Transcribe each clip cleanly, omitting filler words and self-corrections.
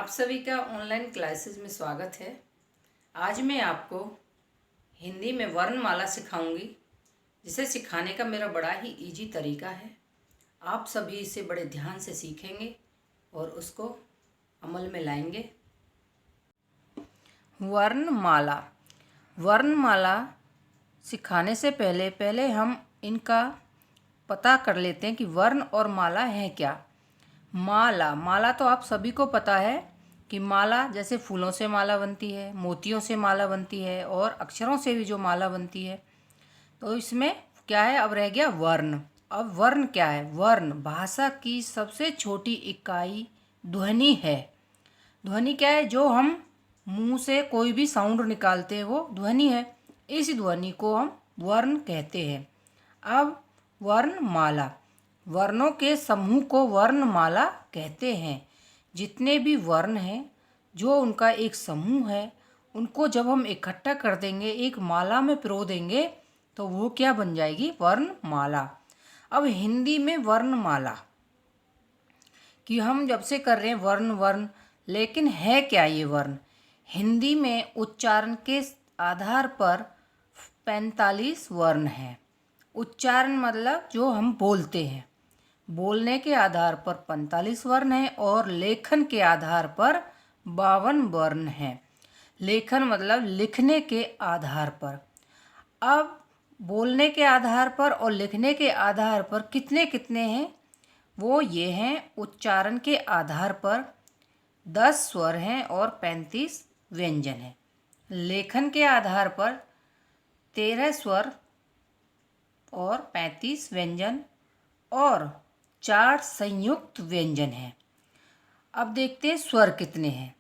आप सभी का ऑनलाइन क्लासेस में स्वागत है। आज मैं आपको हिंदी में वर्णमाला सिखाऊंगी, जिसे सिखाने का मेरा बड़ा ही इजी तरीका है। आप सभी इसे बड़े ध्यान से सीखेंगे और उसको अमल में लाएंगे। वर्णमाला वर्णमाला सिखाने से पहले हम इनका पता कर लेते हैं कि वर्ण और माला है क्या। माला तो आप सभी को पता है कि माला जैसे फूलों से माला बनती है, मोतियों से माला बनती है और अक्षरों से भी जो माला बनती है। तो इसमें क्या है, अब रह गया वर्ण। अब वर्ण क्या है? वर्ण भाषा की सबसे छोटी इकाई ध्वनि है। ध्वनि क्या है? जो हम मुंह से कोई भी साउंड निकालते हैं वो ध्वनि है। इस ध्वनि को हम वर्ण कहते हैं। अब वर्णमाला, वर्णों के समूह को वर्णमाला कहते हैं। जितने भी वर्ण हैं, जो उनका एक समूह है, उनको जब हम इकट्ठा कर देंगे, एक माला में पिरो देंगे, तो वो क्या बन जाएगी? वर्णमाला। अब हिंदी में वर्णमाला कि हम जब से कर रहे हैं वर्ण, लेकिन है क्या ये वर्ण? हिंदी में उच्चारण के आधार पर 45 वर्ण हैं। उच्चारण मतलब जो हम बोलते हैं, बोलने के आधार पर 45 वर्ण हैं और लेखन के आधार पर 52 वर्ण हैं। लेखन मतलब लिखने के आधार पर। अब बोलने के आधार पर और लिखने के आधार पर कितने कितने हैं? वो ये हैं, उच्चारण के आधार पर 10 स्वर हैं और 35 व्यंजन हैं। लेखन के आधार पर 13 स्वर और 35 व्यंजन और 4 संयुक्त व्यंजन हैं। अब देखते हैं स्वर कितने हैं,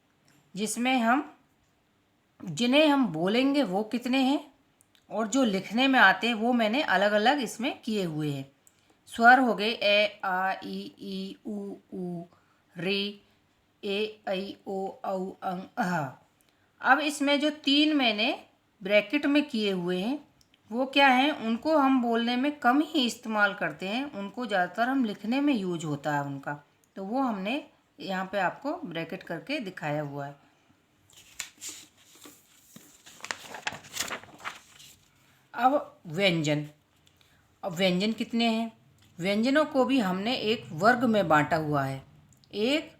जिन्हें हम बोलेंगे वो कितने हैं, और जो लिखने में आते हैं वो मैंने अलग अलग इसमें किए हुए हैं। स्वर हो गए ए, आ, ई, ऊ, रे, ए, ऐ, ओ, औ, अं, अः। अब इसमें जो 3 मैंने ब्रैकेट में किए हुए हैं वो क्या हैं? उनको हम बोलने में कम ही इस्तेमाल करते हैं, उनको ज़्यादातर हम लिखने में यूज होता है उनका। तो वो हमने यहाँ पे आपको ब्रैकेट करके दिखाया हुआ है। अब व्यंजन कितने हैं? व्यंजनों को भी हमने एक वर्ग में बांटा हुआ है। एक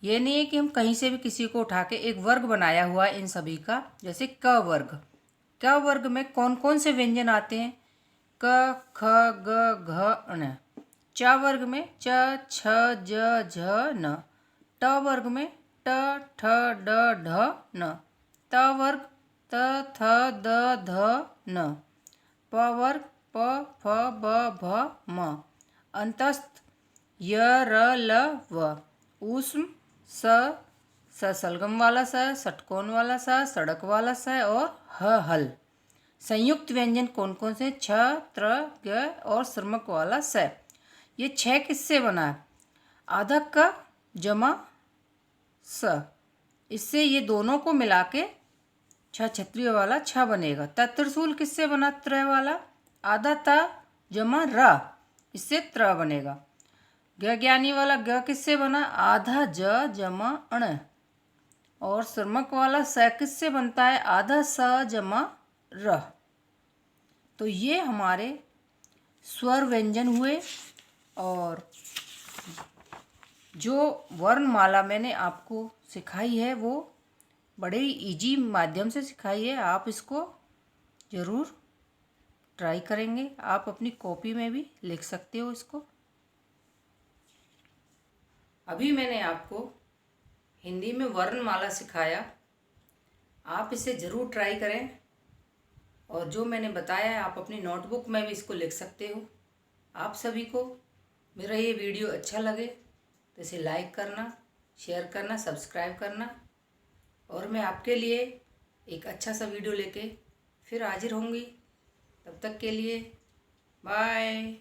ये नहीं है कि हम कहीं से भी किसी को उठा के एक वर्ग बनाया हुआ है इन सभी का। जैसे क वर्ग में कौन कौन से व्यंजन आते हैं? क, ख, ग, घ, ण। च वर्ग में च, छ, ज, झ, न। ट वर्ग में ट, ठ, ड, ढ, न। त वर्ग त, थ, द, ध, न। प वर्ग प, फ, ब, भ, म। अंतस्थ य, र, ल, व। ऊष्म स सलगम वाला स, षटकोण वाला स, सड़क वाला स और हल। संयुक्त व्यंजन कौन कौन से? छ, त्र, ग और श्रमक वाला स। ये 6 किससे बना है? आधक का जमा स, इससे ये दोनों को मिला के छ क्षत्रिय वाला छ बनेगा। त्रिशूल किससे बना? त्र वाला। आधा त जमा र, इससे त्र बनेगा। ज्ञानी वाला ग किससे बना? आधा ज जमा अण। और श्रमक वाला स किससे बनता है? आधा स जमा र। तो ये हमारे स्वर व्यंजन हुए। और जो वर्णमाला मैंने आपको सिखाई है वो बड़े ही इजी माध्यम से सिखाई है। आप इसको ज़रूर ट्राई करेंगे। आप अपनी कॉपी में भी लिख सकते हो इसको। अभी मैंने आपको हिंदी में वर्णमाला सिखाया, आप इसे ज़रूर ट्राई करें। और जो मैंने बताया है आप अपनी नोटबुक में भी इसको लिख सकते हो। आप सभी को मेरा ये वीडियो अच्छा लगे तो इसे लाइक करना, शेयर करना, सब्सक्राइब करना। और मैं आपके लिए एक अच्छा सा वीडियो लेके फिर हाजिर होंगी। तब तक के लिए बाय।